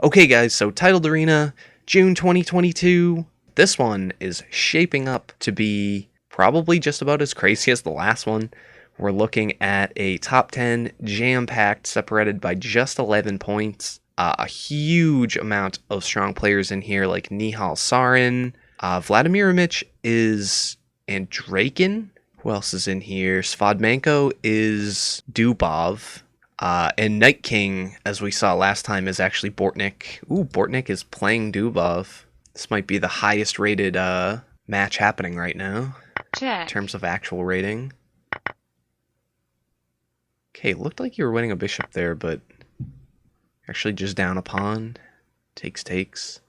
Okay, guys, so Titled Arena, June 2022. This one is shaping up to be probably just about as crazy as the last one. We're looking at a top 10 jam-packed, separated by just 11 points. A huge amount of strong players in here, like Nihal Sarin. Vladimir Ilić is Andrakin. Who else is in here? Svadmenko is Dubov. And Night King, as we saw last time, is actually Bortnyk. Ooh, Bortnyk is playing Dubov. This might be the highest rated match happening right now. Check. In terms of actual rating. Okay, looked like you were winning a bishop there, but actually just down a pawn. Takes. Check.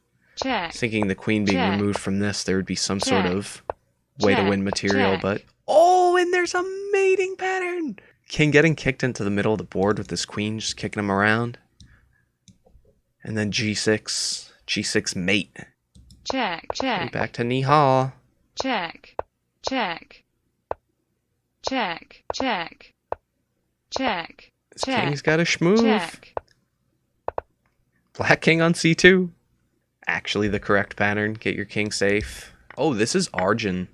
I was thinking the queen being Check. removed from this, there would be some Check. sort of way to Check. win material, Check. but... Oh, and there's a mating pattern! King getting kicked into the middle of the board with this queen, just kicking him around. And then g6 mate. Check. Okay, back to Nihal. Check. Check. Check. Check. Check. This Check. king's got a schmove. Check. Black king on c2. Actually the correct pattern. Get your king safe. Oh, this is Arjun.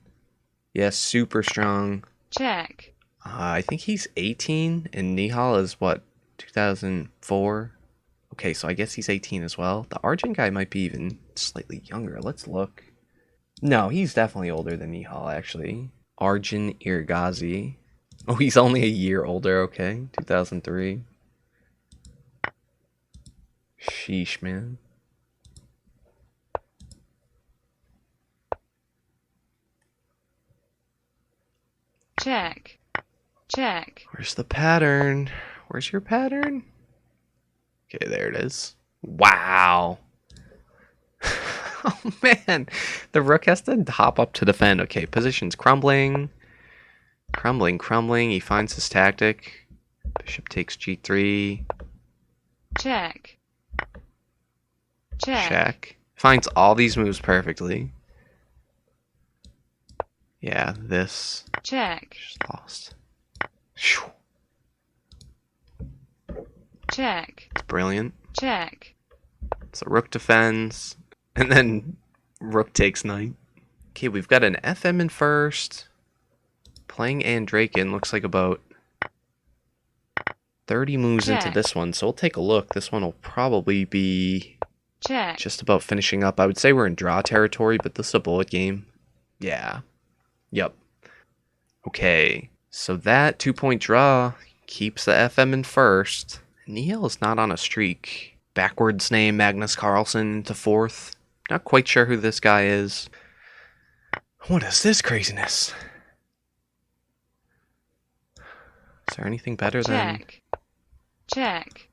Yes, super strong. Check. I think he's 18, and Nihal is, what, 2004? Okay, so I guess he's 18 as well. The Arjun guy might be even slightly younger. Let's look. No, he's definitely older than Nihal, actually. Arjun Irgazi. Oh, he's only a year older, okay. 2003. Sheesh, man. Check. Check. Where's the pattern? Where's your pattern? Okay, there it is. Wow. Oh, man. The rook has to hop up to defend. Okay, position's crumbling. Crumbling. He finds his tactic. Bishop takes g3. Check. Check. Check. Finds all these moves perfectly. Yeah, this. Check. Just lost. Shoo. Check. It's brilliant. Check. So rook defends, and then rook takes knight. Okay, we've got an FM in first. Playing Andrakin looks like about 30 moves into Check. this one, so we'll take a look. This one will probably be Check. just about finishing up. I would say we're in draw territory, but this is a bullet game. Yeah. Yep. Okay, so that 2-point draw keeps the FM in first. Nihal is not on a streak. Backwards name Magnus Carlsen to fourth. Not quite sure who this guy is. What is this craziness? Is there anything better than... Check. Check.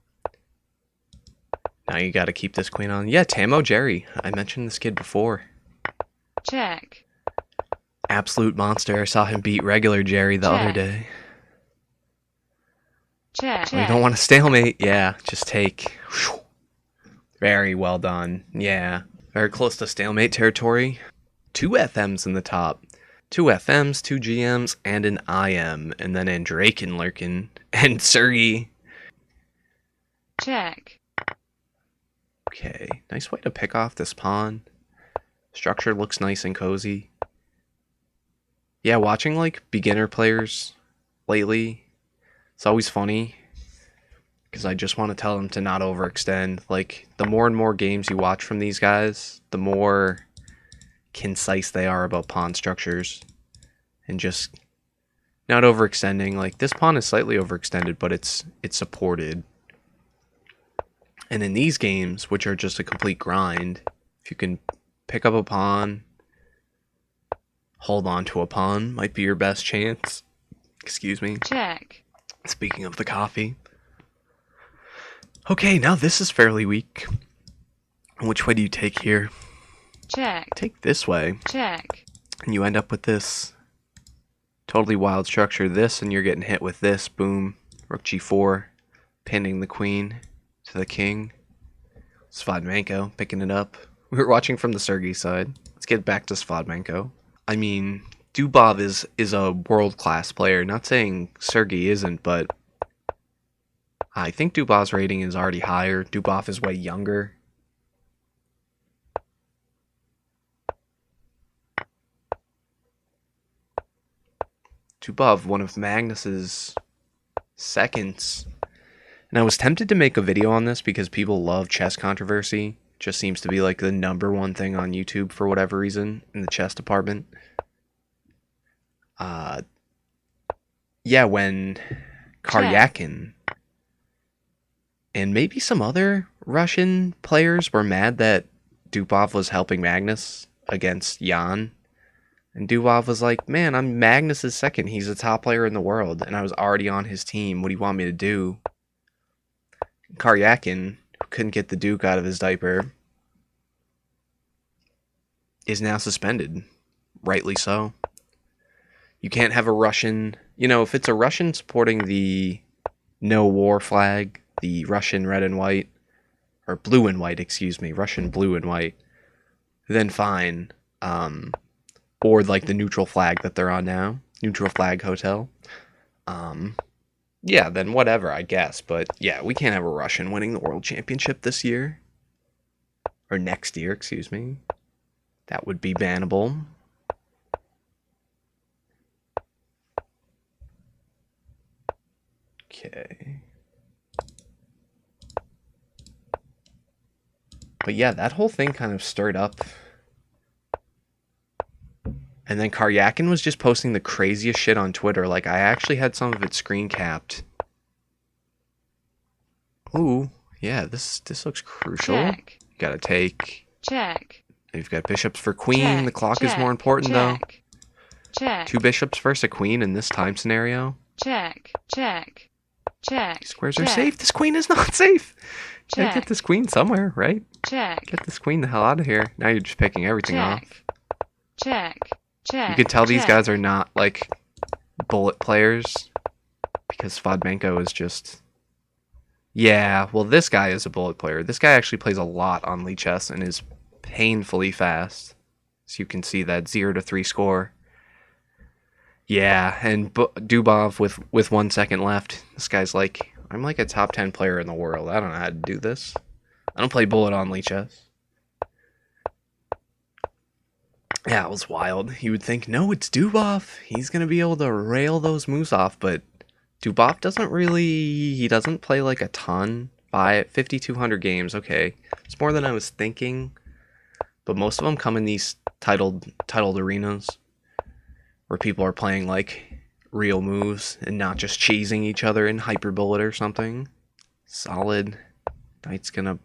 Now you gotta keep this queen on. Yeah, Tamo Jerry. I mentioned this kid before. Check. Absolute monster. I saw him beat regular Jerry the other Check. day. Check. You don't want to stalemate. Yeah, just take. Whew. Very well done. Yeah, very close to stalemate territory. 2 FMs in the top. 2 FMs, 2 GMs, and an IM. And then Andrakin lurking. And Sergey. Check. Okay, nice way to pick off this pawn. Structure looks nice and cozy. Yeah, watching like beginner players lately, it's always funny because I just want to tell them to not overextend. Like, the more and more games you watch from these guys, the more concise they are about pawn structures and just not overextending. Like, this pawn is slightly overextended, but it's supported. And in these games, which are just a complete grind, if you can pick up a pawn, hold on to a pawn, might be your best chance. Excuse me. Check. Speaking of the coffee. Okay, now this is fairly weak. Which way do you take here? Check. Take this way. Check. And you end up with this totally wild structure. This, and you're getting hit with this. Boom. Rook g4. Pinning the queen to the king. Svadmenko picking it up. We were watching from the Sergey side. Let's get back to Svadmenko. I mean, Dubov is a world-class player. Not saying Sergey isn't, but I think Dubov's rating is already higher. Dubov is way younger. Dubov, one of Magnus's seconds. And I was tempted to make a video on this because people love chess controversy. It just seems to be like the #1 thing on YouTube for whatever reason in the chess department. Yeah, when Karyakin and maybe some other Russian players were mad that Dubov was helping Magnus against Jan. And Dubov was like, man, I'm Magnus's second. He's the top player in the world. And I was already on his team. What do you want me to do? Karyakin, who couldn't get the Duke out of his diaper, is now suspended. Rightly so. You can't have a Russian... You know, if it's a Russian supporting the no war flag, the Russian red and white, or blue and white, excuse me, Russian blue and white, then fine. Or like the neutral flag that they're on now, neutral flag hotel. Yeah, then whatever, I guess. But yeah, we can't have a Russian winning the world championship this year. Or next year, excuse me. That would be bannable. Okay. But yeah, that whole thing kind of stirred up. And then Karyakin was just posting the craziest shit on Twitter. Like, I actually had some of it screen capped. Ooh, yeah, this looks crucial. Check. You gotta take. Check. You've got bishops for queen. Check. The clock is Check. more important, though. Check. 2 bishops versus a queen in this time scenario. Check. Check. Check. These squares are safe. This queen is not safe. Check. Gotta get this queen somewhere, right? Check. Get this queen the hell out of here. Now you're just picking everything off. Check. Check. You can tell these Check. guys are not, like, bullet players. Because Svodmenko is just... Yeah, well, this guy is a bullet player. This guy actually plays a lot on Lichess and is painfully fast. So you can see that 0-3 score. Yeah, and Dubov with 1 second left. This guy's like, I'm like a top 10 player in the world. I don't know how to do this. I don't play bullet on Lichess. Yeah, it was wild. You would think, no, it's Dubov. He's going to be able to rail those moves off, but Dubov doesn't really... He doesn't play like a ton. 5,200 games, okay. It's more than I was thinking. But most of them come in these titled arenas where people are playing like real moves and not just cheesing each other in hyperbullet or something. Solid. Knight's gonna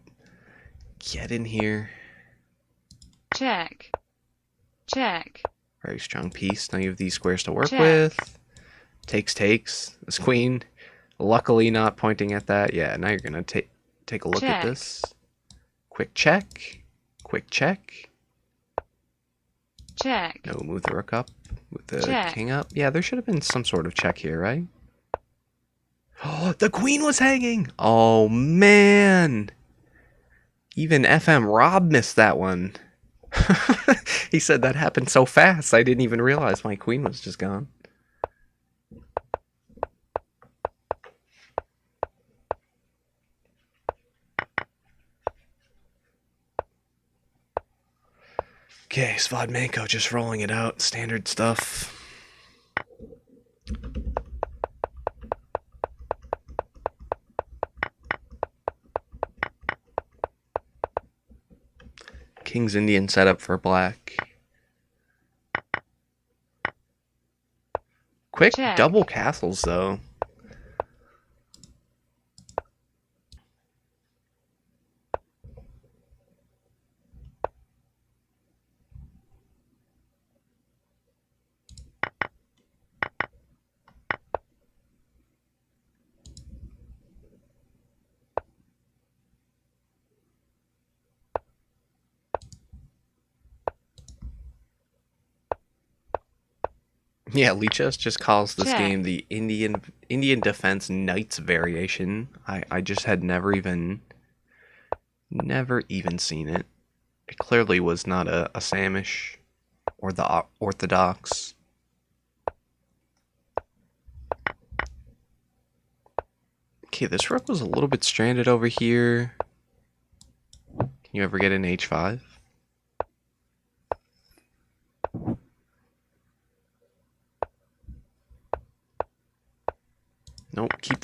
get in here. Check. Check. Very strong piece. Now you have these squares to work Check. with. Takes. This queen, luckily not pointing at that. Yeah, now you're gonna take a look at Check. this. Quick check. Quick check. Check. No, move the rook up. With the Check. king up. Yeah, there should have been some sort of check here, right? Oh, the queen was hanging! Oh, man! Even FM Rob missed that one. He said that happened so fast, I didn't even realize my queen was just gone. Okay, Svodmenko just rolling it out. Standard stuff. King's Indian setup for black. Quick Check. double castles, though. Yeah, Lichess just calls this Check. game the Indian Defense Knights variation. I just had never even seen it. It clearly was not a Samish or the Orthodox. Okay, this rook was a little bit stranded over here. Can you ever get an h5?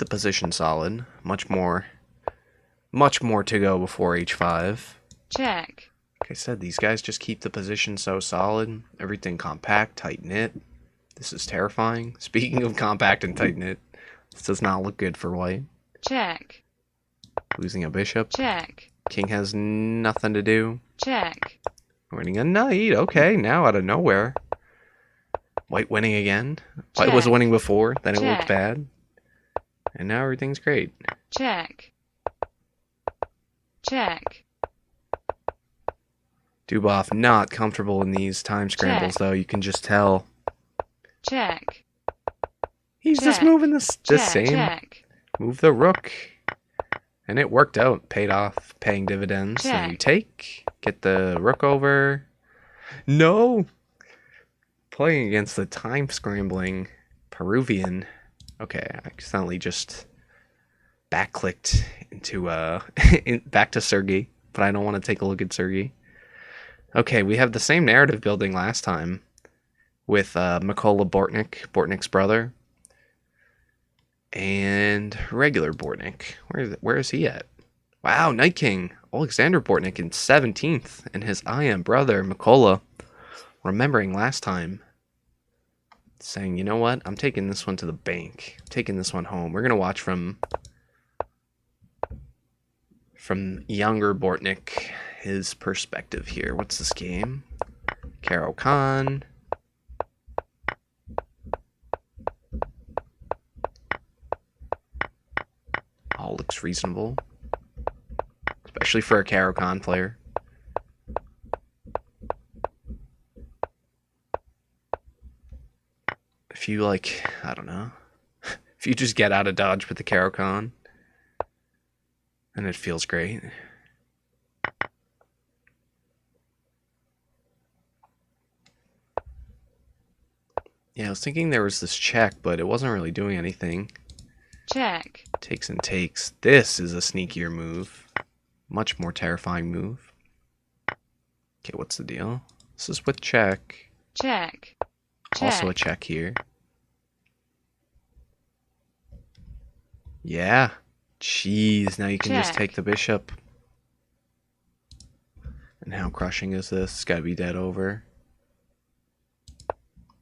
position solid. Much more to go before h5. Check. Like I said, these guys just keep the position so solid. Everything compact, tight-knit. This is terrifying. Speaking of compact and tight-knit, this does not look good for white. Check. Losing a bishop. Check. King has nothing to do. Check. Winning a knight. Okay, now out of nowhere. White winning again. White was Check. winning before, then it looked Check. bad. And now everything's great. Check. Check. Dubov not comfortable in these time scrambles, Check. though. You can just tell. Check. He's just Check. moving the same. Check. Move the rook. And it worked out. Paid off. Paying dividends. So Check. you take. Get the rook over. No! Playing against the time scrambling Peruvian. Okay, I accidentally just back-clicked into back to Sergey, but I don't want to take a look at Sergey. Okay, we have the same narrative building last time with Mykola Bortnyk, Bortnyk's brother, and regular Bortnyk. Where is he at? Wow, Knight King Alexander Bortnyk in 17th, and his IM brother Mykola, remembering last time, saying, you know what, I'm taking this one to the bank. I'm taking this one home. We're going to watch from younger Bortnyk, his perspective here. What's this game? Caro Khan. All looks reasonable. Especially for a Caro Khan player. If you, like, I don't know. If you just get out of dodge with the Caro Khan, and it feels great. Yeah, I was thinking there was this check, but it wasn't really doing anything. Check. Takes and takes. This is a sneakier move. Much more terrifying move. Okay, what's the deal? This is with check. Check. Also a check here. Yeah. Jeez, now you can just Check. take the bishop. And how crushing is this? It's gotta be dead over.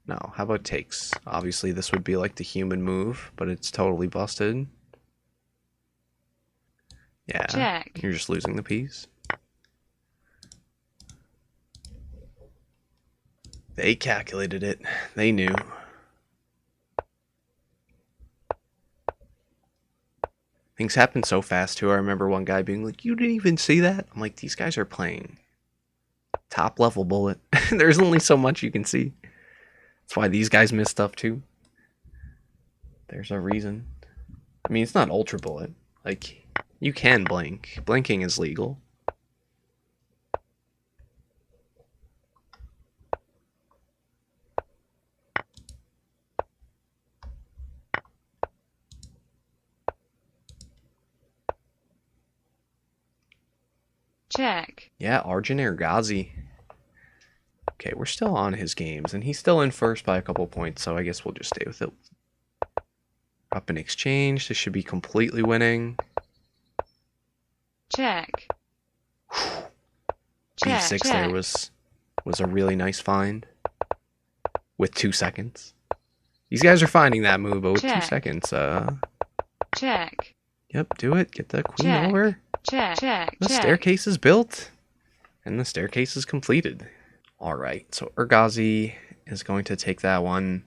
No, how about takes? Obviously this would be like the human move, but it's totally busted. Yeah, Check. you're just losing the piece. They calculated it. They knew. Things happen so fast, too. I remember one guy being like, you didn't even see that? I'm like, these guys are playing top level bullet. There's only so much you can see. That's why these guys miss stuff, too. There's a reason. I mean, it's not ultra bullet. Like, you can blink. Blinking is legal. Check. Yeah, Arjun Ergazi. Okay, we're still on his games, and he's still in first by a couple points, so I guess we'll just stay with it. Up in exchange, this should be completely winning. Check. B6 check. there was a really nice find. With 2 seconds. These guys are finding that move, but with Check. 2 seconds, Check. yep, do it. Get the queen Check. over. Check. Check. The check. staircase is built. And the staircase is completed. Alright, so Ergazi is going to take that one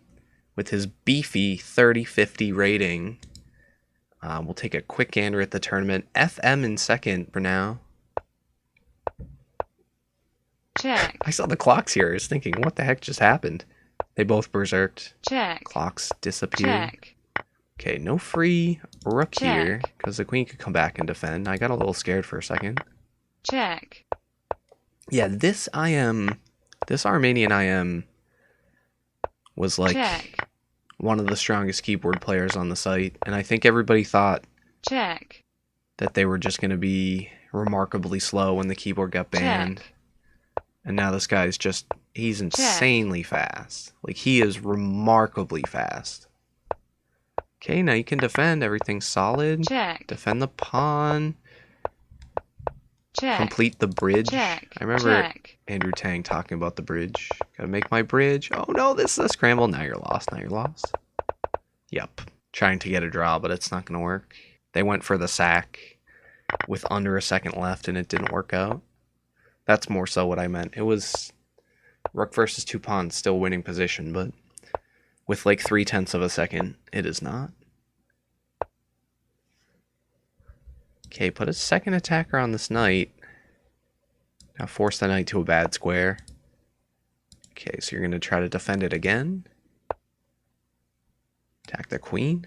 with his beefy 30-50 rating. We'll take a quick gander at the tournament. FM in second for now. Check. I saw the clocks here. I was thinking, what the heck just happened? They both berserked. Check. Clocks disappeared. Check. Okay, no free rook Check. here, because the queen could come back and defend. I got a little scared for a second. Check. Yeah, this Armenian IM was like Check. one of the strongest keyboard players on the site, and I think everybody thought Check. that they were just going to be remarkably slow when the keyboard got banned. Check. And now this guy's he's insanely fast. Like, he is remarkably fast. Okay, now you can defend. Everything's solid. Check. Defend the pawn. Check. Complete the bridge. Check. I remember Check. Andrew Tang talking about the bridge. Gotta make my bridge. Oh no, this is a scramble. Now you're lost. Now you're lost. Yep. Trying to get a draw, but it's not gonna work. They went for the sack with under a second left, and it didn't work out. That's more so what I meant. It was rook versus 2 pawns, still winning position, but with like 3/10 of a second, it is not. Okay, put a second attacker on this knight. Now force the knight to a bad square. Okay, so you're going to try to defend it again. Attack the queen.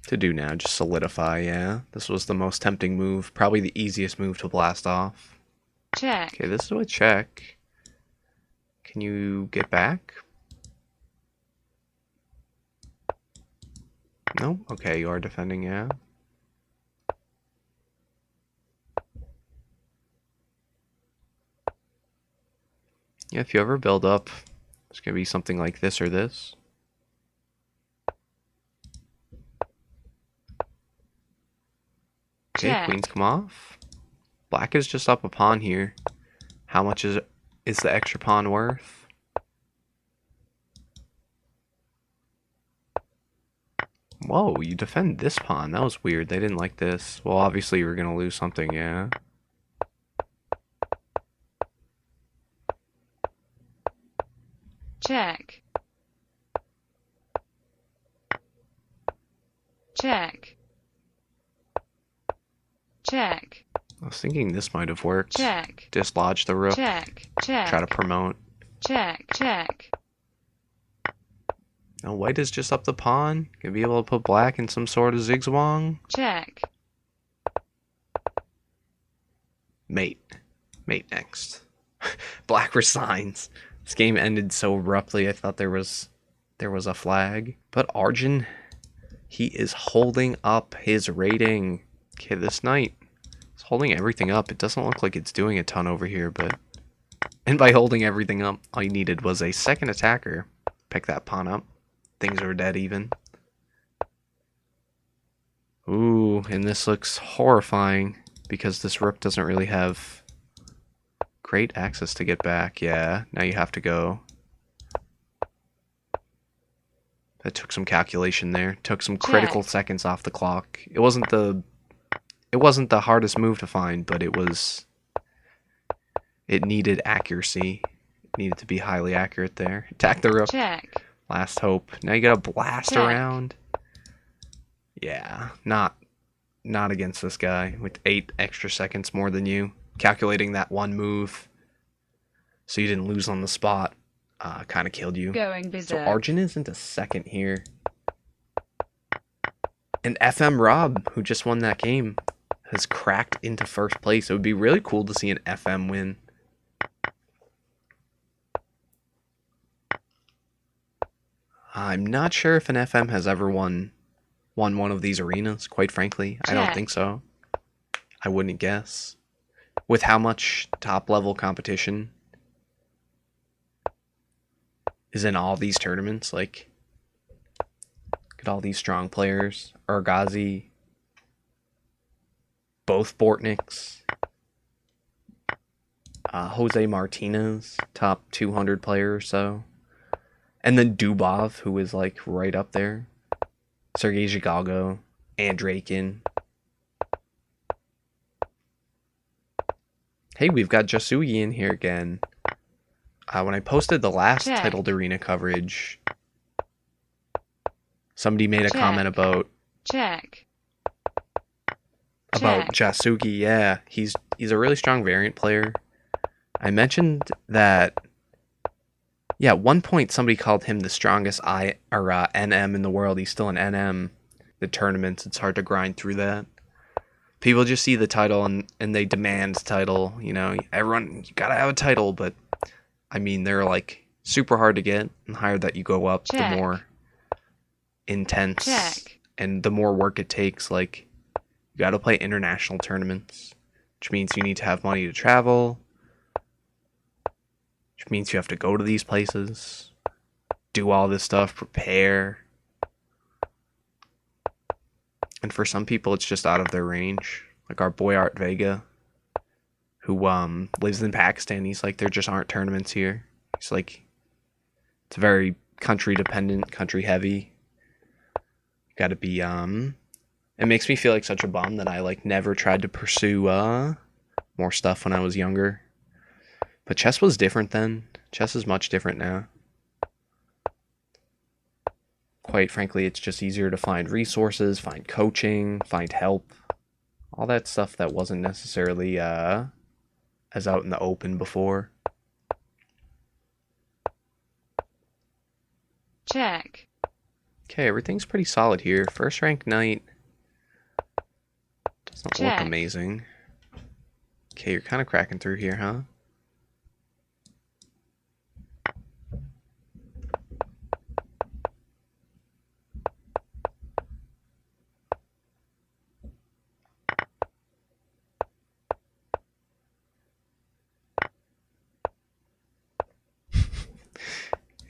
To do now, just solidify, yeah. This was the most tempting move, probably the easiest move to blast off. Check. Okay, this is a check. Can you get back? No? Okay, you are defending, yeah. Yeah, if you ever build up, it's going to be something like this or this. Okay, Check. queens come off. Black is just up a pawn here. How much is the extra pawn worth? Whoa, you defend this pawn. That was weird. They didn't like this. Well, obviously you were going to lose something, yeah. Check. Check. Check. I was thinking this might have worked. Check. Dislodge the rook. Check. Check. Try to promote. Check. Check. Now white is just up the pawn. Gonna be able to put black in some sort of zigzag. Check. Mate. Mate next. Black resigns. This game ended so abruptly. I thought there was a flag. But Arjun, he is holding up his rating. Okay, this knight is holding everything up. It doesn't look like it's doing a ton over here, but... And by holding everything up, all you needed was a second attacker. Pick that pawn up. Things are dead even. Ooh, and this looks horrifying because this rook doesn't really have great access to get back. Yeah, now you have to go. That took some calculation there. Took some critical seconds off the clock. It wasn't the hardest move to find, but it needed accuracy. It needed to be highly accurate there. Attack the rook. Check. Last hope. Now you gotta blast Check. around. Yeah, not against this guy with 8 extra seconds more than you. Calculating that one move so you didn't lose on the spot kind of killed you. Going So berserk. Arjun is into second here. And FM Rob, who just won that game, has cracked into first place. It would be really cool to see an FM win. I'm not sure if an FM has ever won one of these arenas, quite frankly. I don't Check. think so. I wouldn't guess. With how much top-level competition is in all these tournaments, like, look at all these strong players. Urgazi, both Bortnyks, Jose Martinez, top 200 player or so. And then Dubov, who is like right up there. Sergei Zhigalgo, Andrakin. Hey, we've got Jasugi in here again. When I posted the last Check. Titled Arena coverage, somebody made a Check. comment about Check. Jasugi. Yeah, he's a really strong variant player. I mentioned that. Yeah, at one point somebody called him the strongest NM in the world. He's still an NM. The tournaments, it's hard to grind through that. People just see the title and they demand title. You know, everyone, you gotta have a title, but I mean, they're like super hard to get, and the higher that you go up, Check. the more intense Check. and the more work it takes. Like, you gotta play international tournaments, which means you need to have money to travel. which means you have to go to these places, do all this stuff, prepare. And for some people, it's just out of their range. Like our boy Art Vega, who lives in Pakistan. He's like, there just aren't tournaments here. He's like, it's very country dependent, country heavy. You got to be It makes me feel like such a bum that I like never tried to pursue more stuff when I was younger. But chess was different then. Chess is much different now. Quite frankly, it's just easier to find resources, find coaching, find help. All that stuff that wasn't necessarily as out in the open before. Check. Okay, everything's pretty solid here. First rank knight doesn't look Check. amazing. Okay, you're kind of cracking through here, huh?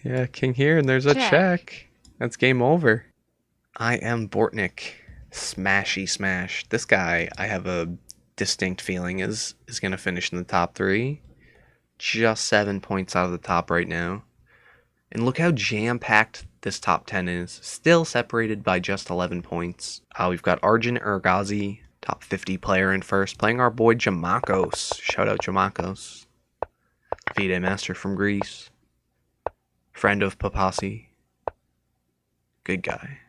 Yeah, king here, and there's a check. That's game over. I am Bortnyk. Smashy smash. This guy, I have a distinct feeling is going to finish in the top 3. Just 7 points out of the top right now. And look how jam-packed this top 10 is. Still separated by just 11 points. We've got Arjun Ergazi, top 50 player in first, playing our boy Jamakos. Shout out Jamakos. FIDE master from Greece. Friend of Papasi. Good guy.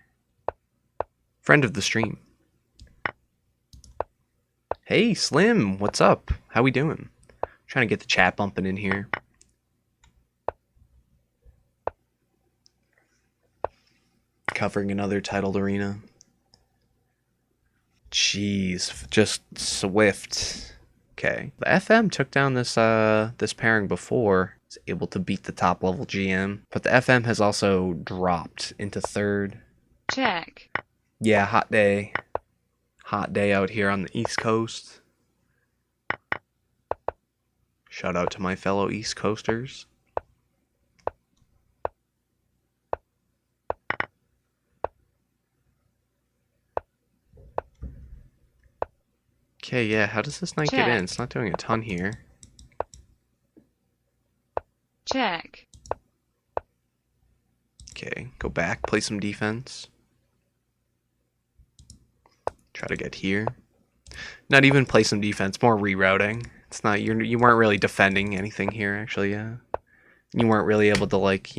Friend of the stream. Hey, Slim, what's up? How we doing? Trying to get the chat bumping in here. Covering another titled arena. Jeez, just swift. Okay. The FM took down this this pairing before. Was able to beat the top level GM. But the FM has also dropped into 3rd. Check. Yeah, hot day. Hot day out here on the East Coast. Shout out to my fellow East Coasters. Okay, yeah, how does this knight get in? It's not doing a ton here. Check. Okay, go back, play some defense. Try to get here. Not even play some defense, more rerouting. It's not you weren't really defending anything here, actually. Yeah, you weren't really able to like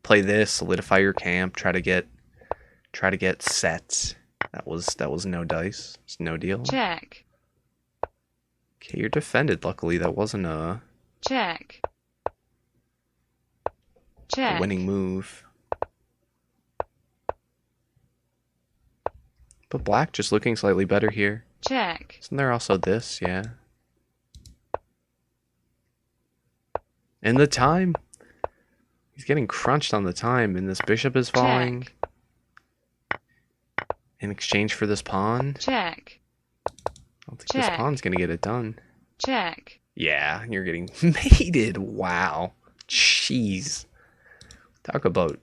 play this, solidify your camp, try to get sets. That was no dice. It's no deal. Check. Okay, you're defended. Luckily, that wasn't a check. Check. winning move. But black just looking slightly better here. Check. Isn't there also this? Yeah. And the time. He's getting crunched on the time, and this bishop is falling. Check. In exchange for this pawn. Check. I don't think this pawn's going to get it done. Check. Yeah, you're getting mated. Wow. Jeez. Talk about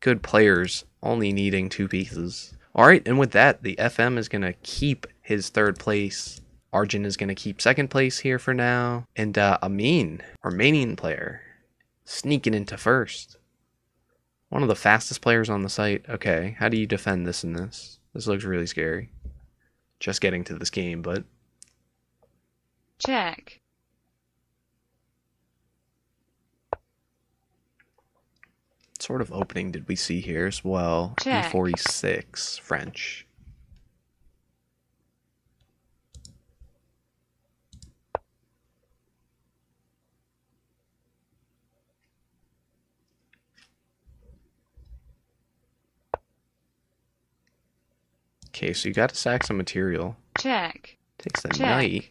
good players only needing 2 pieces. All right, and with that, the FM is going to keep his 3rd place. Arjun is going to keep 2nd place here for now. And Amin, Armenian player, sneaking into 1st. One of the fastest players on the site. Okay, how do you defend this and this? This looks really scary. Just getting to this game, but... Check. What sort of opening did we see here as well? Check. E4, E6, French. Okay, so you got to sack some material. Check. Takes the Check. knight.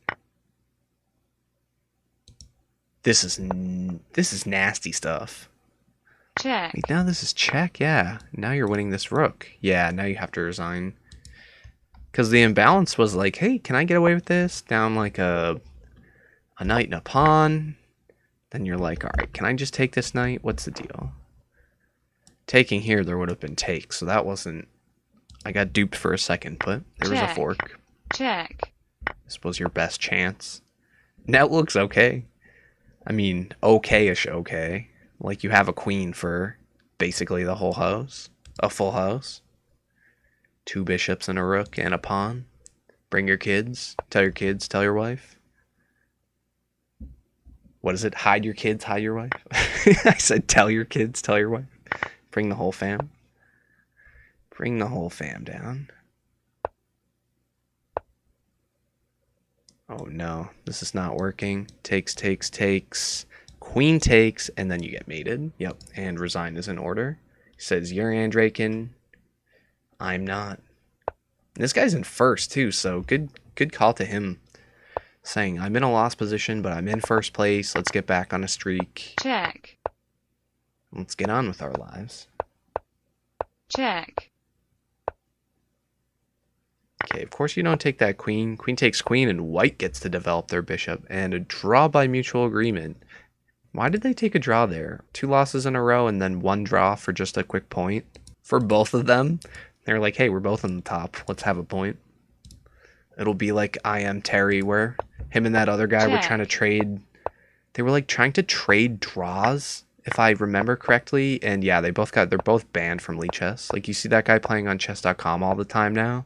This is nasty stuff. Check. Wait, now this is check, yeah. Now you're winning this rook. Yeah, now you have to resign. Because the imbalance was like, hey, can I get away with this? Down like a knight and a pawn. Then you're like, all right, can I just take this knight? What's the deal? Taking here, there would have been take, so that wasn't... I got duped for a second, but there was a fork. Check. This was your best chance. Now it looks okay. I mean, okay-ish okay. Like you have a queen for basically the whole house. A full house. 2 bishops and a rook and a pawn. Bring your kids. Tell your kids. Tell your wife. What is it? Hide your kids. Hide your wife. I said tell your kids. Tell your wife. Bring the whole fam. Bring the whole fam down. Oh no, this is not working. Takes, takes, takes. Queen takes, and then you get mated. Yep, and resign is in order. He says, you're Andraken. I'm not. And this guy's in first, too, so good call to him. Saying, I'm in a lost position, but I'm in first place. Let's get back on a streak. Check. Let's get on with our lives. Check. Okay, of course you don't take that queen. Queen takes queen, and white gets to develop their bishop. And a draw by mutual agreement. Why did they take a draw there? 2 losses in a row, and then 1 draw for just a quick point? For both of them? They're like, hey, we're both on the top. Let's have a point. It'll be like I Am Terry, where him and that other guy were trying to trade. They were like trying to trade draws, if I remember correctly. And yeah, they're both banned from Lichess. Like you see that guy playing on chess.com all the time now.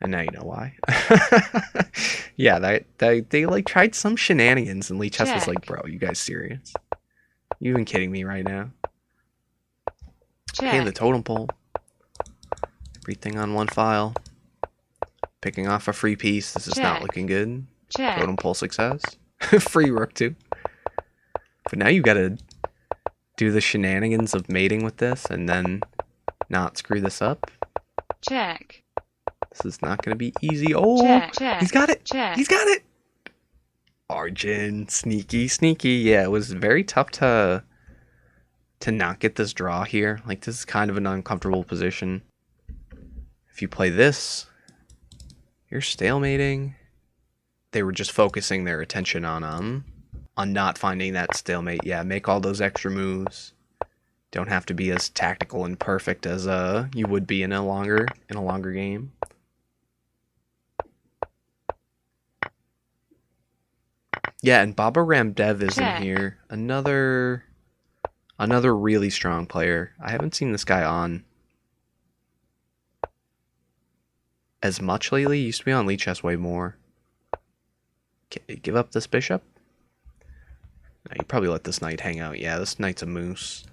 And now you know why. Yeah, they like tried some shenanigans, and Lichess was like, bro, you guys serious? You even kidding me right now? Hey, the totem pole. Everything on one file. Picking off a free piece. This is not looking good. Totem pole success. Free rook too. But now you gotta do the shenanigans of mating with this and then not screw this up. Check. This is not gonna be easy. Oh, he's got it. He's got it. Arjun, sneaky, sneaky. Yeah, it was very tough to not get this draw here. Like, this is kind of an uncomfortable position. If you play this, you're stalemating. They were just focusing their attention on not finding that stalemate. Yeah, make all those extra moves. Don't have to be as tactical and perfect as you would be in a longer game. Yeah, and Baba Ramdev is in here. Another really strong player. I haven't seen this guy on as much lately. He used to be on Lichess way more. Okay, give up this bishop. No, you probably let this knight hang out. Yeah, this knight's a moose.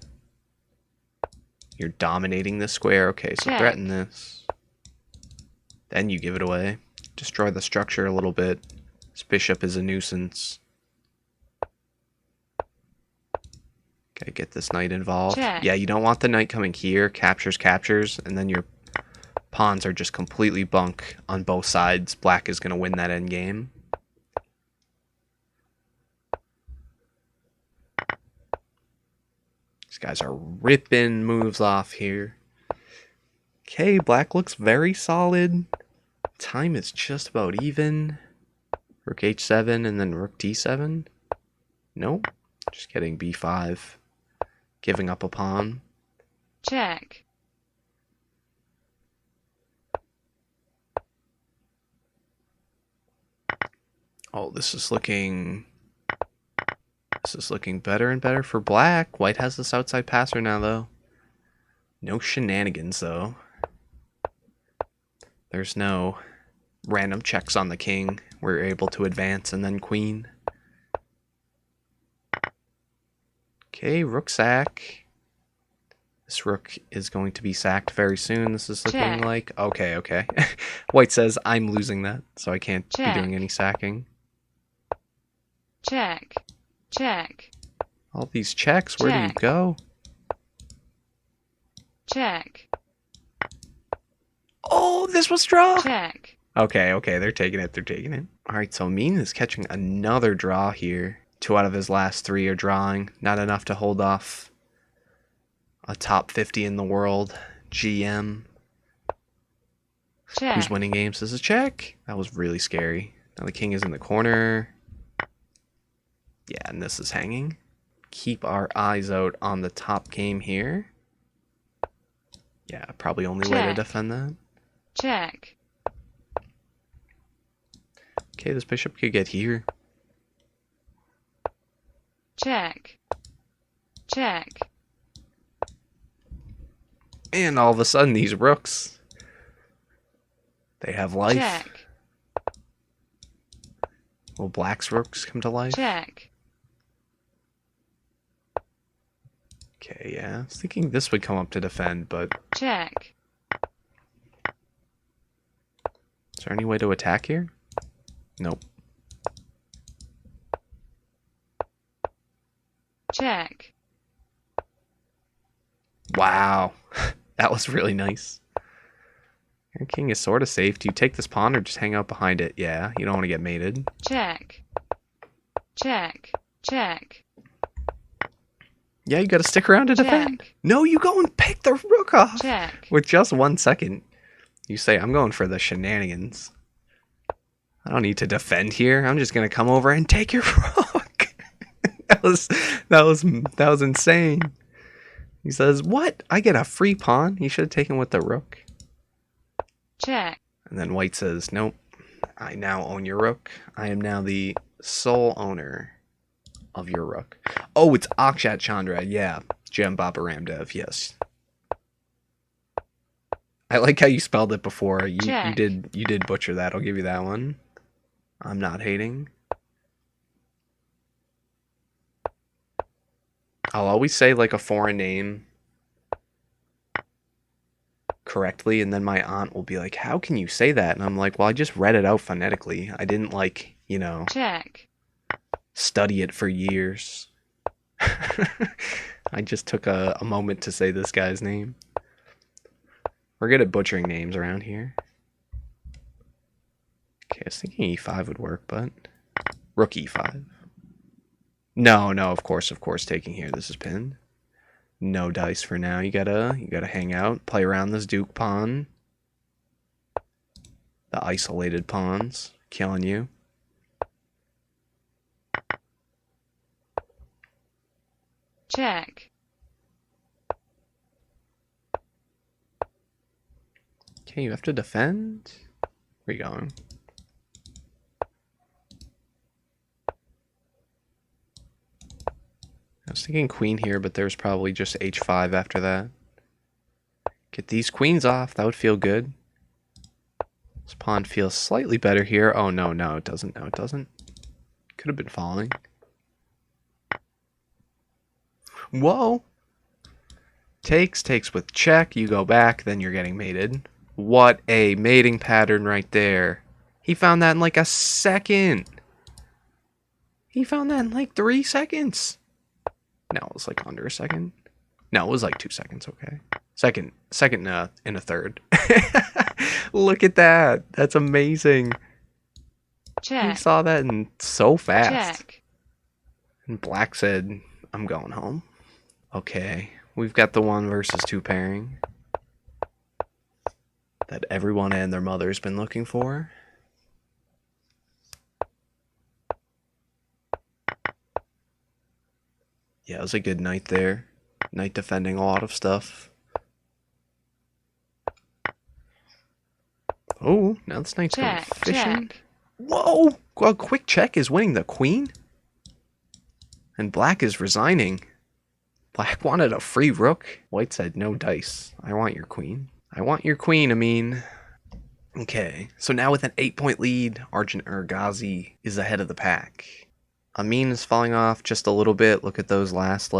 You're dominating this square. Okay, so threaten this. Then you give it away. Destroy the structure a little bit. This bishop is a nuisance. Okay, get this knight involved. Yeah, you don't want the knight coming here. Captures, and then your pawns are just completely bunk on both sides. Black is going to win that endgame. These guys are ripping moves off here. Okay, black looks very solid. Time is just about even. Rook h7 and then rook d7. Nope. Just getting b5. Giving up a pawn. Check. Oh, this is looking better and better for black. White has this outside passer now, though. No shenanigans, though. There's no random checks on the king. We're able to advance and then queen. Okay, rook sack. This rook is going to be sacked very soon. This is looking like... Okay. White says, I'm losing that, so I can't be doing any sacking. Check. All these checks, where do you go? Check. Oh, this was draw! Check. Okay, they're taking it. Alright, so Amin is catching another draw here. 2 out of his last 3 are drawing. Not enough to hold off a top 50 in the world GM. Who's winning games? This is check. That was really scary. Now the king is in the corner. Yeah, and this is hanging. Keep our eyes out on the top game here. Yeah, probably only way to Check. defend that. Check. Okay, this bishop could get here. Check. Check. And all of a sudden, these rooks, they have life. Check. Will black's rooks come to life? Check. Okay, yeah. I was thinking this would come up to defend, but Check. is there any way to attack here? Nope. Check. Wow. That was really nice. Your king is sort of safe. Do you take this pawn or just hang out behind it? Yeah, you don't want to get mated. Check. Check. Check. Yeah, you got to stick around to defend. Check. No, you go and pick the rook off. Check. With just 1 second. You say, I'm going for the shenanigans. I don't need to defend here. I'm just going to come over and take your rook. that was insane. He says, what? I get a free pawn? You should have taken with the rook. Check. And then white says, nope. I now own your rook. I am now the sole owner of your rook. Oh, it's Akshat Chandra. Yeah. Jem Baba Ramdev. Yes. I like how you spelled it before. You did butcher that. I'll give you that one. I'm not hating. I'll always say like a foreign name correctly, and then my aunt will be like, how can you say that? And I'm like, well, I just read it out phonetically. I didn't like, Check. study it for years. I just took a moment to say this guy's name. We're good at butchering names around here. Okay, I was thinking e5 would work, but rook e5. No, of course, taking here. This is pinned. No dice for now. You gotta hang out, play around this duke pawn. The isolated pawns killing you. Check. Okay, you have to defend. Where are you going? I was thinking queen here, but there's probably just h5 after that. Get these queens off. That would feel good. This pawn feels slightly better here. Oh, no, it doesn't. No, it doesn't. Could have been falling. Whoa. Takes with check. You go back, then you're getting mated. What a mating pattern right there. He found that in like a second. He found that in like 3 seconds. No, it was like under a second. No, it was like 2 seconds, okay. Second in a third. Look at that. That's amazing. Check. He saw that in so fast. Check. And black said, I'm going home. Okay, we've got the 1 versus 2 pairing that everyone and their mother's been looking for. Yeah, it was a good knight there. Knight defending a lot of stuff. Oh, now this knight's going fishing. Check. Whoa! A quick check is winning the queen? And black is resigning. Black wanted a free rook. White said, no dice. I want your queen. I want your queen, Amin. Okay, so now with an 8-point lead, Ghazi is ahead of the pack. Amin is falling off just a little bit. Look at those last,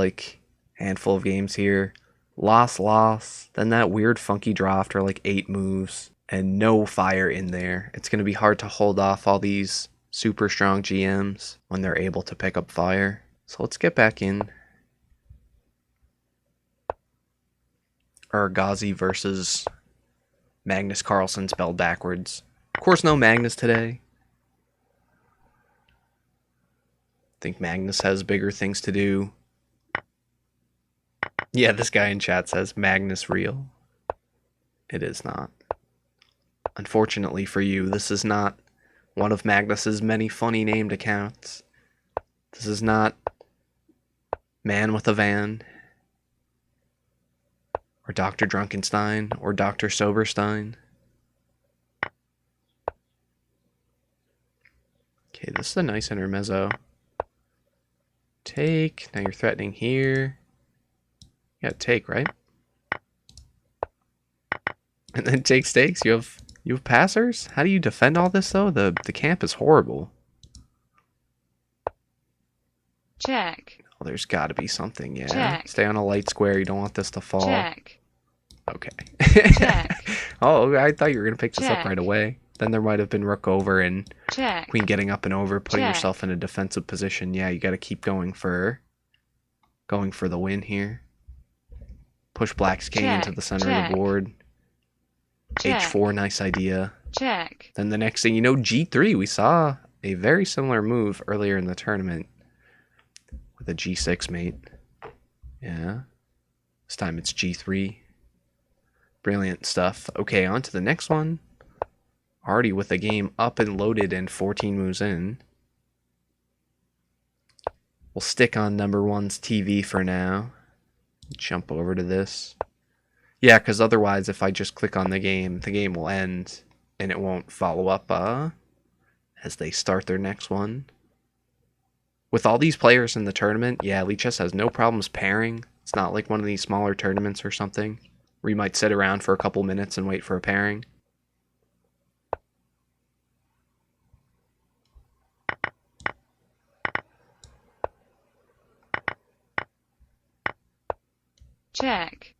handful of games here. Loss. Then that weird funky draw after, 8 moves. And no fire in there. It's going to be hard to hold off all these super strong GMs when they're able to pick up fire. So let's get back in. Ghazi versus Magnus Carlsen spelled backwards. Of course, no Magnus today. I think Magnus has bigger things to do. Yeah, this guy in chat says Magnus real. It is not. Unfortunately for you, this is not one of Magnus's many funny named accounts. This is not Man with a Van, or Dr. Drunkenstein, or Dr. Soberstein. Okay, this is a nice intermezzo. Take. Now you're threatening here. Yeah, take, right? And then takes. You have passers? How do you defend all this though? The camp is horrible. Check. Oh, there's got to be something, yeah. Check. Stay on a light square. You don't want this to fall. Check. Okay. Check. Oh, I thought you were gonna pick this up Check. right away. Then there might have been rook over and Check. queen getting up and over, putting Check. yourself in a defensive position. Yeah, you got to keep going for the win here. Push black's king Check. into the center of Check. the board. Check. H4, nice idea. Check. Then the next thing you know, G3. We saw a very similar move earlier in the tournament with a G6 mate. Yeah. This time it's G3. Brilliant stuff. Okay, on to the next one. Already with the game up and loaded and 14 moves in. We'll stick on number one's TV for now. Jump over to this. Yeah, because otherwise if I just click on the game will end and it won't follow up as they start their next one. With all these players in the tournament, yeah, Lichess has no problems pairing. It's not like one of these smaller tournaments or something where you might sit around for a couple minutes and wait for a pairing. Check.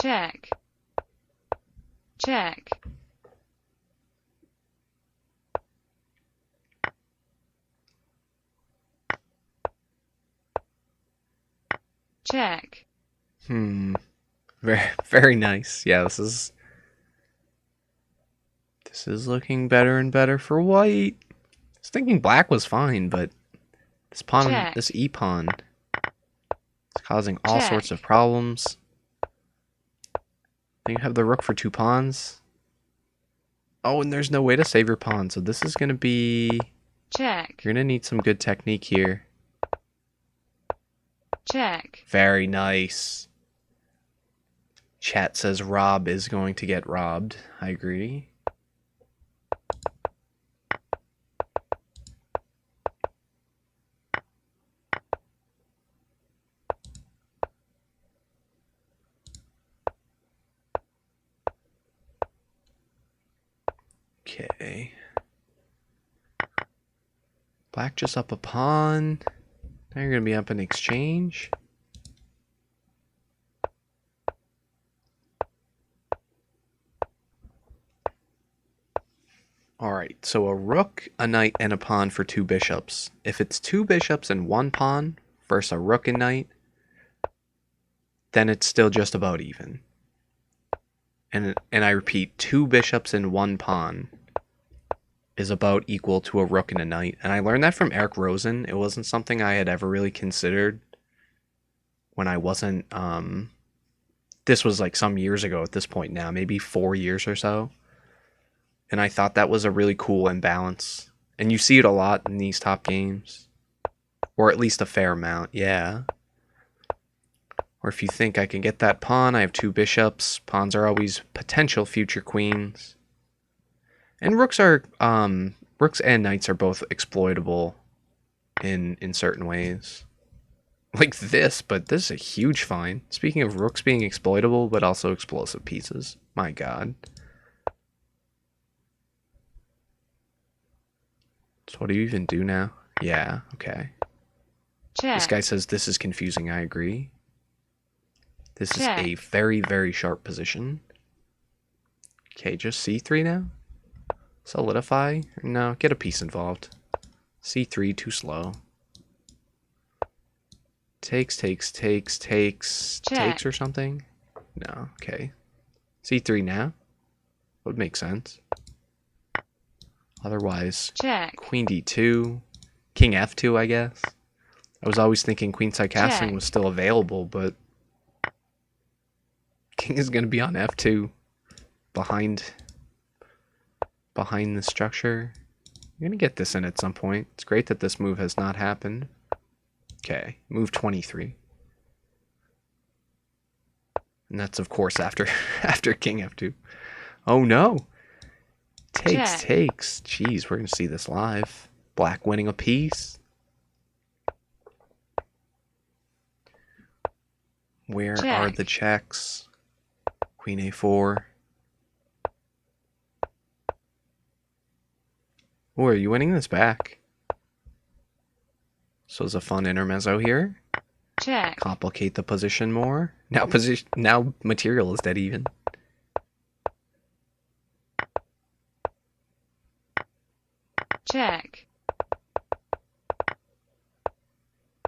Check. Check. Check. Very, very nice. Yeah, this is looking better and better for white. I was thinking black was fine, but this pawn, Check. this e-pawn is causing all Check. sorts of problems. Then you have the rook for 2 pawns. Oh, and there's no way to save your pawn, so this is going to be... Check. You're going to need some good technique here. Check. Very nice. Chat says Rob is going to get robbed. I agree. Okay. Black just up a pawn. Now you're going to be up in exchange. Alright, so a rook, a knight, and a pawn for 2 bishops. If it's 2 bishops and 1 pawn versus a rook and knight, then it's still just about even. And I repeat, 2 bishops and 1 pawn is about equal to a rook and a knight. And I learned that from Eric Rosen. It wasn't something I had ever really considered when I wasn't... this was like some years ago at this point now, maybe 4 years or so. And I thought that was a really cool imbalance. And you see it a lot in these top games. Or at least a fair amount, yeah. Or if you think I can get that pawn, I have 2 bishops. Pawns are always potential future queens. And rooks and knights are both exploitable in certain ways. Like this, but this is a huge find. Speaking of rooks being exploitable, but also explosive pieces. My god. So what do you even do now? Yeah, okay. Check. This guy says this is confusing, I agree. This Check. is a very, very sharp position. Okay, just c3 now? Solidify? No, get a piece involved. c3, too slow. Takes Check. or something? No, okay. C3 now. Would make sense. Otherwise, check, queen d2, king f2, I guess. I was always thinking queenside castling check, was still available, but king is going to be on f2 behind the structure. You're going to get this in at some point. It's great that this move has not happened. Okay, move 23. And that's, of course, after king f2. Oh, no. check, Takes. Jeez, we're going to see this live. Black winning a piece. Where are check, the checks? Queen a4. Oh, are you winning this back? So it's a fun intermezzo here. check, Complicate the position more. Now material is dead even. check,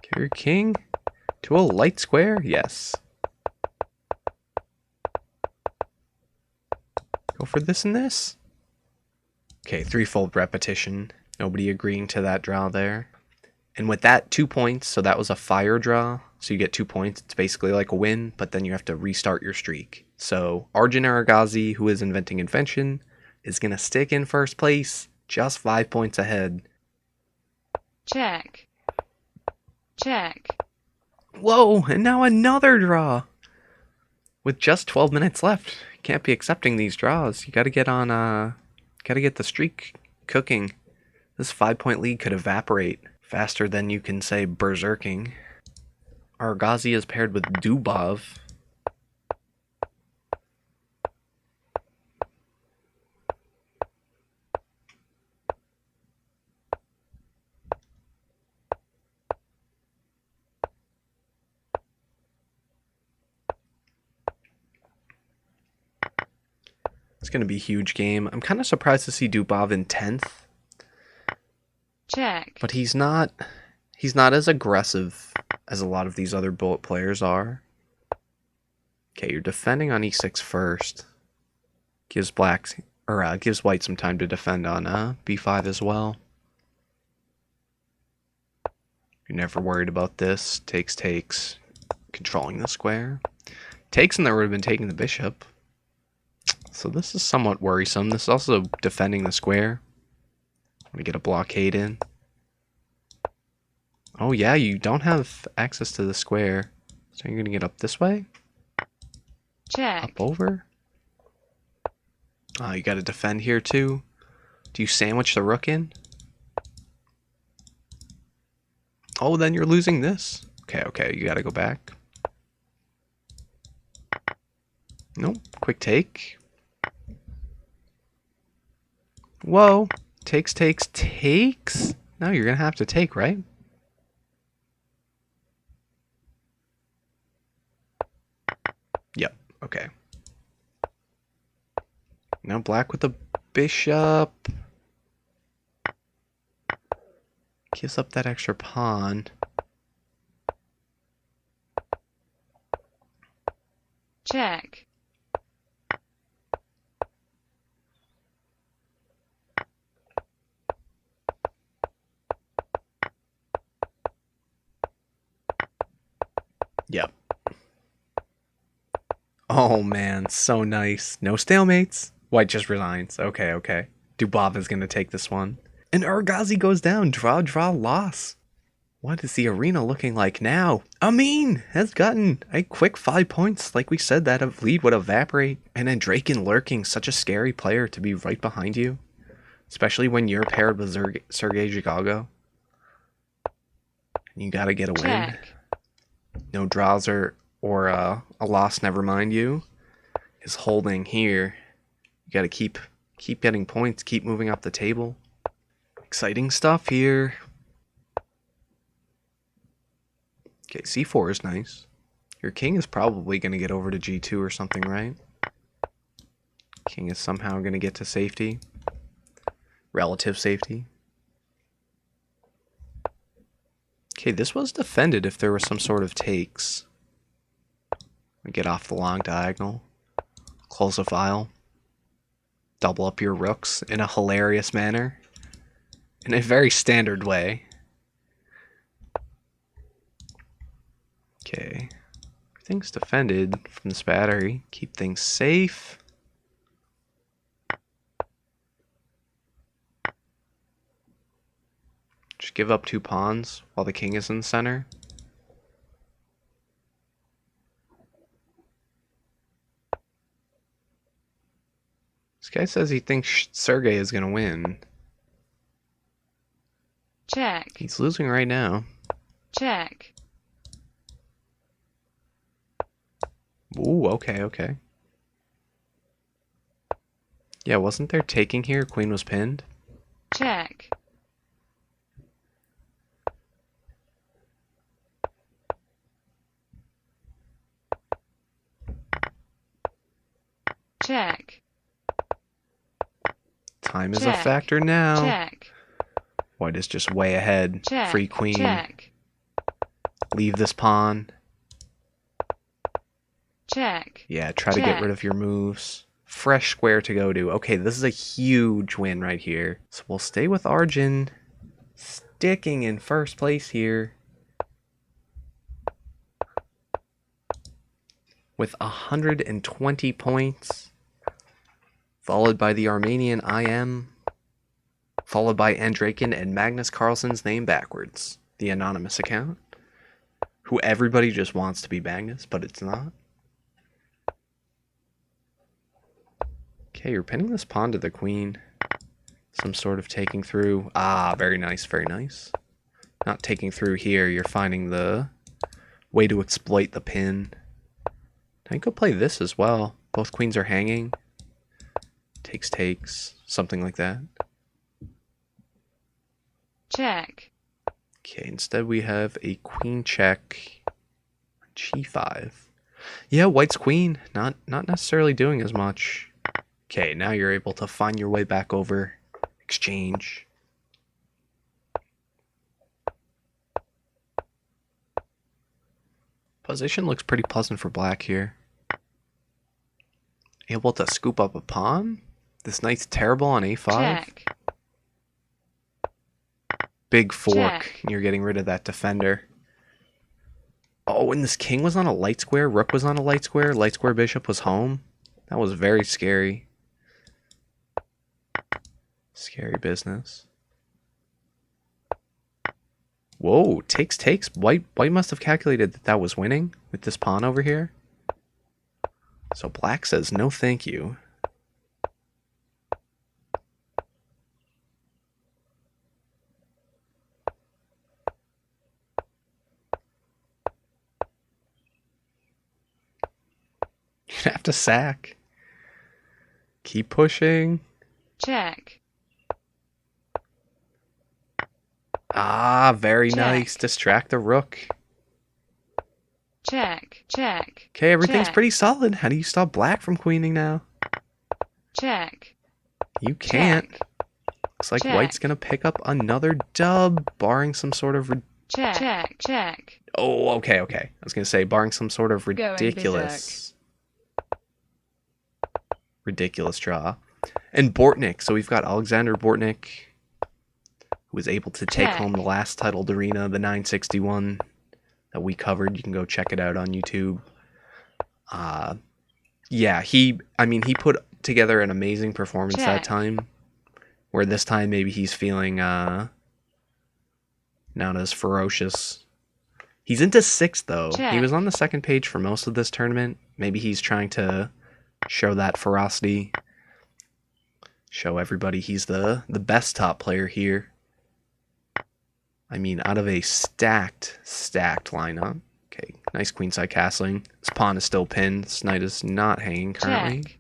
Carry king to a light square. Yes. Go for this and this. Okay, threefold repetition. Nobody agreeing to that draw there. And with that, 2 points. So that was a fire draw. So you get 2 points. It's basically like a win, but then you have to restart your streak. So Arjun Aragazi, who is inventing invention, is going to stick in first place, just 5 points ahead. check, check, Whoa, and now another draw. With just 12 minutes left. Can't be accepting these draws. You got to get on got to get the streak cooking. This 5-point lead could evaporate faster than you can say berserking. Aragazi is paired with Dubov. It's going to be a huge game. I'm kind of surprised to see Dubov in 10th. check, But he's not as aggressive as a lot of these other bullet players are. Okay, you're defending on e6 first. Gives white some time to defend on b5 as well. You're never worried about this. Takes. Controlling the square. Takes, and there would have been taking the bishop. So this is somewhat worrisome. This is also defending the square. Want to get a blockade in. Oh yeah, you don't have access to the square. So you're going to get up this way? check, Up over? You got to defend here too. Do you sandwich the rook in? Oh, then you're losing this. Okay, you got to go back. Nope, quick take. Whoa, takes. Now you're going to have to take, right? Yep, okay. Now black with the bishop. Gives up that extra pawn. check, Yep. Oh man, so nice. No stalemates. White just resigns. Okay. Dubov is going to take this one. And Aragazi goes down. Draw, loss. What is the arena looking like now? Amin has gotten a quick 5 points. Like we said, that lead would evaporate. And then Draken lurking, such a scary player to be right behind you. Especially when you're paired with Sergei Zhigago. You got to get a win. check, No draws or a loss, never mind you. Is holding here. You got to keep getting points, keep moving up the table. Exciting stuff here. Okay, c4 is nice. Your king is probably going to get over to g2 or something, right? King is somehow going to get to safety. Relative safety. Okay, this was defended if there was some sort of takes. Get off the long diagonal. Close a file. Double up your rooks in a hilarious manner. In a very standard way. Okay. Everything's defended from this battery. Keep things safe. Just give up 2 pawns while the king is in the center. This guy says he thinks Sergey is going to win. Check. He's losing right now. Check. Ooh, okay. Yeah, wasn't there taking here? Queen was pinned. Check. Check. Time is a Check. factor now. Check. White is just way ahead. Check. Free queen. Check. Leave this pawn. Check. Yeah, try to get Check. rid of your moves. Fresh square to go to. Okay, this is a huge win right here. So we'll stay with Arjun. Sticking in first place here. With 120 points. Followed by the Armenian IM. Followed by Andrakin and Magnus Carlsen's name backwards. The anonymous account. Who everybody just wants to be Magnus, but it's not. Okay, you're pinning this pawn to the queen. Some sort of taking through. Ah, very nice, very nice. Not taking through here. You're finding the way to exploit the pin. Now you could play this as well. Both queens are hanging. Takes. Something like that. Check. Okay, instead we have a queen check. G5. Yeah, white's queen. Not necessarily doing as much. Okay, now you're able to find your way back over. Exchange. Position looks pretty pleasant for black here. Able to scoop up a pawn. This knight's terrible on a5. Check. Big fork. Check. And you're getting rid of that defender. Oh, and this king was on a light square. Rook was on a light square. Light square bishop was home. That was very scary. Scary business. Whoa, takes. White must have calculated that that was winning with this pawn over here. So black says no thank you. You'd have to sack. Keep pushing. Check. Ah, very Check. nice. Distract the rook. Check. Check. Okay, everything's Check. pretty solid. How do you stop black from queening now? Check. You can't. Check. Looks like Check. white's gonna pick up another dub, barring some sort of... Check. Check. Check. Oh, okay. I was gonna say, barring some sort of Going ridiculous draw. And Bortnyk. So we've got Alexander Bortnyk, who was able to take Check. home the last titled arena, the 961 that we covered. You can go check it out on YouTube. Yeah, he put together an amazing performance that Check. time. Where this time maybe he's feeling not as ferocious. He's into 6th though. Check. He was on the second page for most of this tournament. Maybe he's trying to show that ferocity. Show everybody he's the best top player here. I mean, out of a stacked lineup. Okay, nice queenside castling. This pawn is still pinned. This knight is not hanging currently. Check.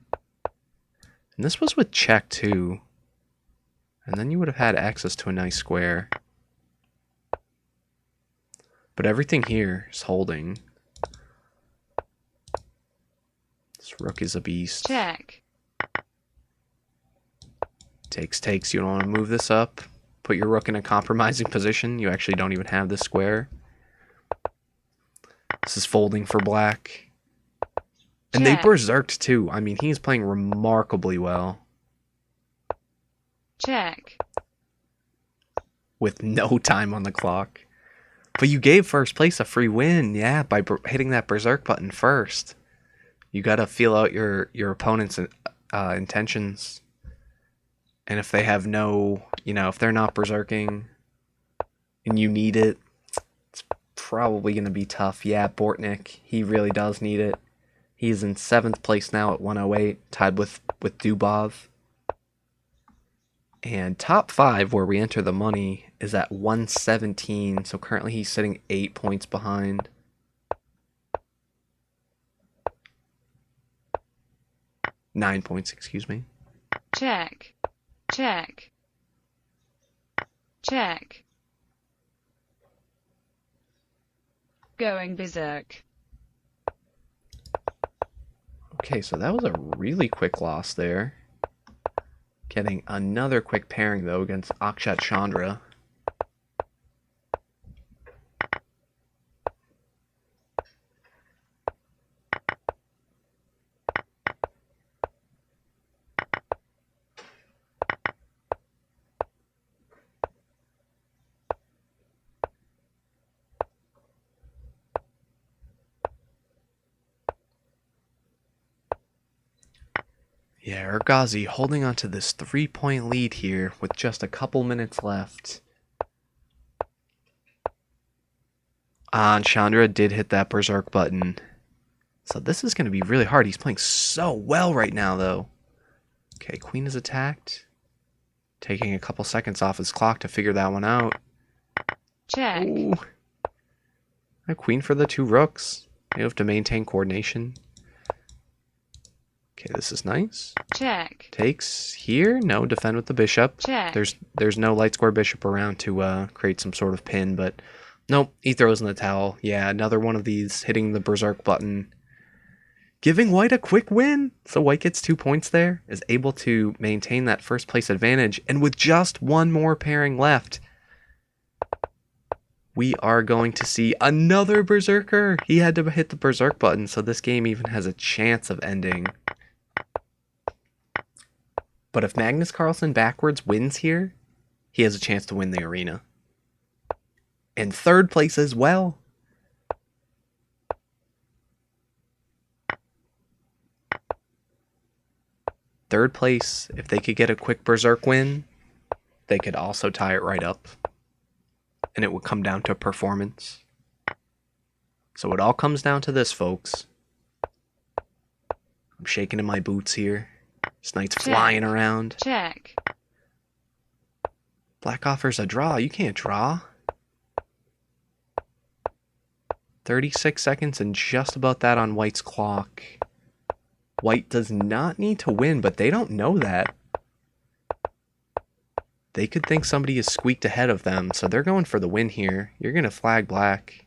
And this was with check too. And then you would have had access to a nice square. But everything here is holding. This rook is a beast. Check. Takes. You don't want to move this up. Put your rook in a compromising position. You actually don't even have this square. This is folding for black. And they Check. berserked too. I mean, he's playing remarkably well Check. with no time on the clock. But you gave first place a free win, yeah, by hitting that berserk button first. You gotta feel out your opponent's intentions. And if they have no, if they're not berserking and you need it, it's probably going to be tough. Yeah, Bortnyk, he really does need it. He's in 7th place now at 108, tied with Dubov. And top 5, where we enter the money, is at 117. So currently he's sitting 8 points behind. Nine points, excuse me. Check. Check. Check. Going berserk. Okay, so that was a really quick loss there. Getting another quick pairing, though, against Akshat Chandra. Yeah, Urgazi holding on to this 3-point lead here with just a couple minutes left. And Chandra did hit that berserk button. So this is going to be really hard. He's playing so well right now, though. Okay, queen is attacked. Taking a couple seconds off his clock to figure that one out. Check. Ooh. A queen for the 2 rooks. You have to maintain coordination. Okay, this is nice. Check. Takes here. No, defend with the bishop. Check. There's no light square bishop around to create some sort of pin, but nope, he throws in the towel. Yeah, another one of these hitting the berserk button. Giving white a quick win. So white gets 2 points there, is able to maintain that first place advantage, and with just one more pairing left, we are going to see another berserker. He had to hit the berserk button, so this game even has a chance of ending. But if Magnus Carlsen backwards wins here, he has a chance to win the arena. And 3rd place as well. Third place, if they could get a quick berserk win, they could also tie it right up. And it would come down to performance. So it all comes down to this, folks. I'm shaking in my boots here. This knight's flying around. Check. Black offers a draw. You can't draw. 36 seconds and just about that on white's clock. White does not need to win, but they don't know that. They could think somebody is squeaked ahead of them, so they're going for the win here. You're going to flag black.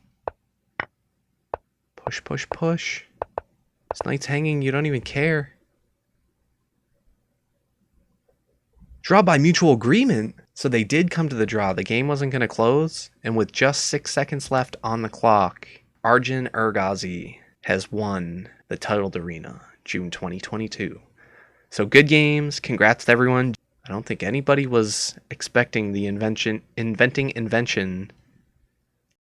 Push, push, push. This knight's hanging. You don't even care. Draw by mutual agreement. So they did come to the draw. The game wasn't going to close. And with just 6 seconds left on the clock, Arjun Urgazi has won the titled arena, June 2022. So good games. Congrats to everyone. I don't think anybody was expecting the inventing invention